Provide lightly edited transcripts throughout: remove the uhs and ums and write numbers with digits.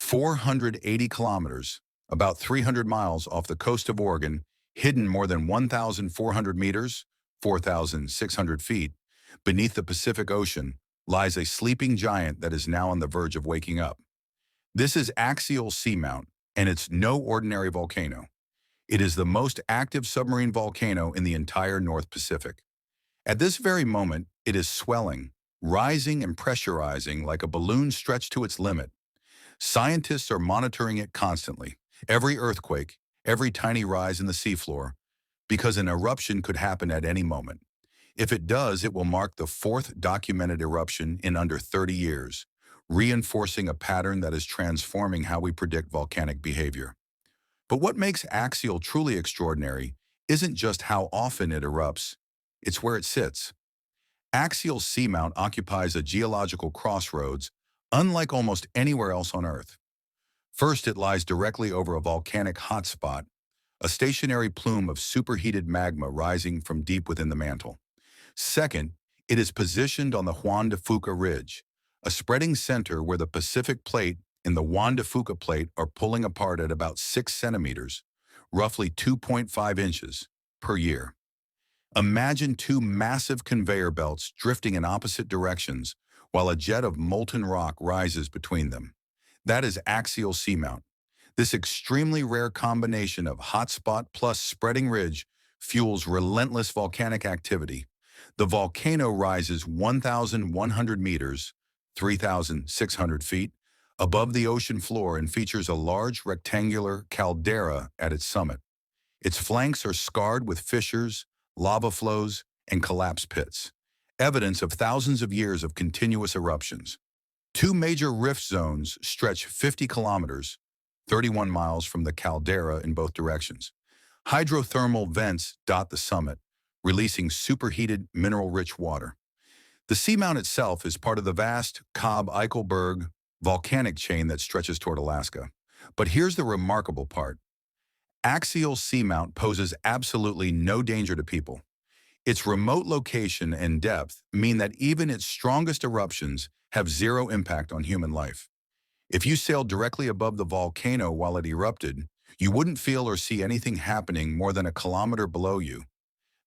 480 kilometers, about 300 miles off the coast of Oregon, hidden more than 1,400 meters, 4,600 feet, beneath the Pacific Ocean, lies a sleeping giant that is now on the verge of waking up. This is Axial Seamount, and it's no ordinary volcano. It is the most active submarine volcano in the entire North Pacific. At this very moment, it is swelling, rising and pressurizing like a balloon stretched to its limit. Scientists are monitoring it constantly, every earthquake, every tiny rise in the seafloor, because an eruption could happen at any moment. If it does, it will mark the fourth documented eruption in under 30 years, reinforcing a pattern that is transforming how we predict volcanic behavior. But what makes Axial truly extraordinary isn't just how often it erupts, it's where it sits. Axial Seamount occupies a geological crossroads unlike almost anywhere else on Earth. First, it lies directly over a volcanic hotspot, a stationary plume of superheated magma rising from deep within the mantle. Second, it is positioned on the Juan de Fuca Ridge, a spreading center where the Pacific Plate and the Juan de Fuca Plate are pulling apart at about 6 centimeters, roughly 2.5 inches, per year. Imagine two massive conveyor belts drifting in opposite directions while a jet of molten rock rises between them. That is axial seamount. This extremely rare combination of hotspot plus spreading ridge fuels relentless volcanic activity. The volcano rises 1,100 meters, 3,600 feet, above the ocean floor and features a large rectangular caldera at its summit. Its flanks are scarred with fissures, lava flows, and collapsed pits, evidence of thousands of years of continuous eruptions. Two major rift zones stretch 50 kilometers, 31 miles from the caldera in both directions. Hydrothermal vents dot the summit, releasing superheated, mineral-rich water. The seamount itself is part of the vast Cobb-Eichelberg volcanic chain that stretches toward Alaska. But here's the remarkable part. Axial seamount poses absolutely no danger to people. Its remote location and depth mean that even its strongest eruptions have zero impact on human life. If you sailed directly above the volcano while it erupted, you wouldn't feel or see anything happening more than a kilometer below you.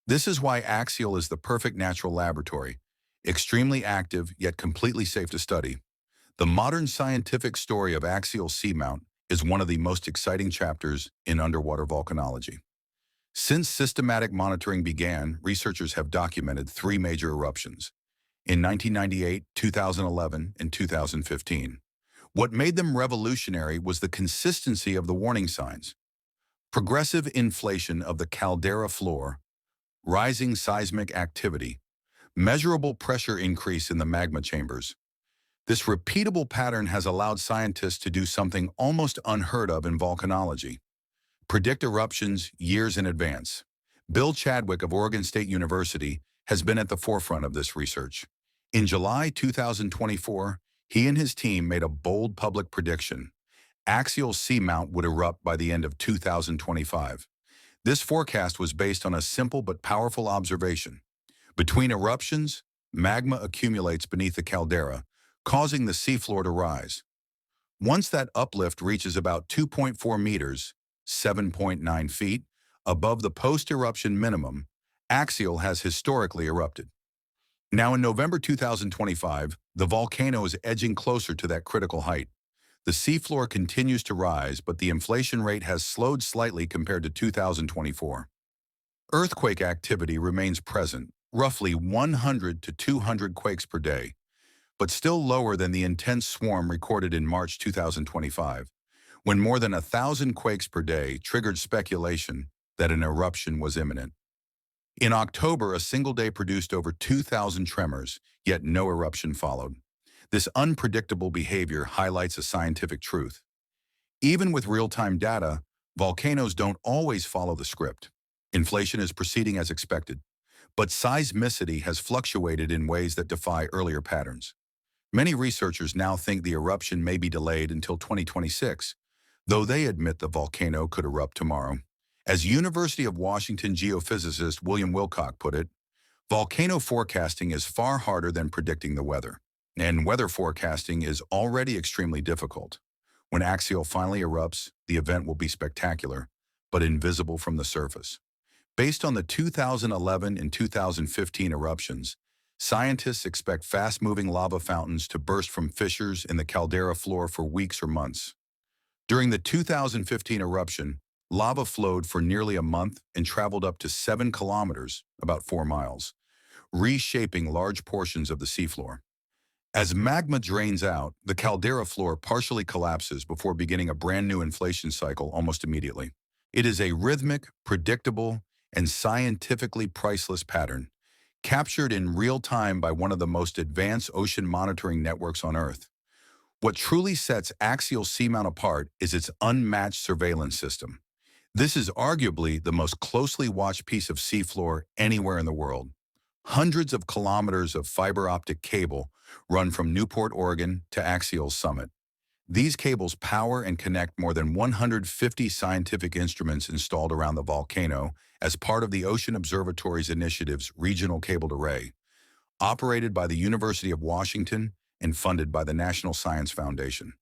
This is why Axial is the perfect natural laboratory, extremely active yet completely safe to study. The modern scientific story of axial seamount is one of the most exciting chapters in underwater volcanology. Since systematic monitoring began, researchers have documented three major eruptions in 1998, 2011, and 2015. What made them revolutionary was the consistency of the warning signs. Progressive inflation of the caldera floor, rising seismic activity, measurable pressure increase in the magma chambers. This repeatable pattern has allowed scientists to do something almost unheard of in volcanology: predict eruptions years in advance. Bill Chadwick of Oregon State University has been at the forefront of this research. In July 2024, he and his team made a bold public prediction. Axial seamount would erupt by the end of 2025. This forecast was based on a simple but powerful observation. Between eruptions, magma accumulates beneath the caldera, causing the seafloor to rise. Once that uplift reaches about 2.4 meters, 7.9 feet, above the post-eruption minimum, Axial has historically erupted. Now in November 2025, the volcano is edging closer to that critical height. The seafloor continues to rise, but the inflation rate has slowed slightly compared to 2024. Earthquake activity remains present, roughly 100 to 200 quakes per day, but still lower than the intense swarm recorded in March 2025, when more than 1,000 quakes per day triggered speculation that an eruption was imminent. In October, a single day produced over 2,000 tremors, yet no eruption followed. This unpredictable behavior highlights a scientific truth. Even with real-time data, volcanoes don't always follow the script. Inflation is proceeding as expected, but seismicity has fluctuated in ways that defy earlier patterns. Many researchers now think the eruption may be delayed until 2026, though they admit the volcano could erupt tomorrow. As University of Washington geophysicist William Wilcock put it, volcano forecasting is far harder than predicting the weather, and weather forecasting is already extremely difficult. When Axial finally erupts, the event will be spectacular, but invisible from the surface. Based on the 2011 and 2015 eruptions, scientists expect fast-moving lava fountains to burst from fissures in the caldera floor for weeks or months. During the 2015 eruption, lava flowed for nearly a month and traveled up to 7 kilometers, about 4 miles, reshaping large portions of the seafloor. As magma drains out, the caldera floor partially collapses before beginning a brand new inflation cycle almost immediately. It is a rhythmic, predictable, and scientifically priceless pattern, captured in real time by one of the most advanced ocean monitoring networks on Earth. What truly sets Axial Seamount apart is its unmatched surveillance system. This is arguably the most closely watched piece of seafloor anywhere in the world. Hundreds of kilometers of fiber optic cable run from Newport, Oregon to Axial's summit. These cables power and connect more than 150 scientific instruments installed around the volcano as part of the Ocean Observatory's initiative's Regional Cabled Array, operated by the University of Washington and funded by the National Science Foundation.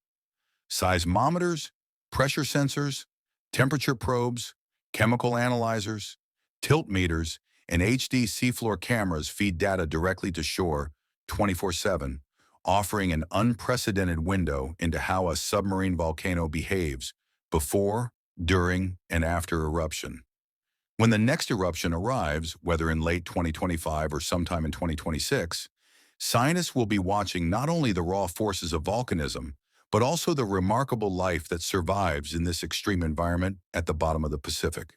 Seismometers, pressure sensors, temperature probes, chemical analyzers, tilt meters, and HD seafloor cameras feed data directly to shore 24/7, offering an unprecedented window into how a submarine volcano behaves before, during, and after eruption. When the next eruption arrives, whether in late 2025 or sometime in 2026, scientists will be watching not only the raw forces of volcanism, but also the remarkable life that survives in this extreme environment at the bottom of the Pacific.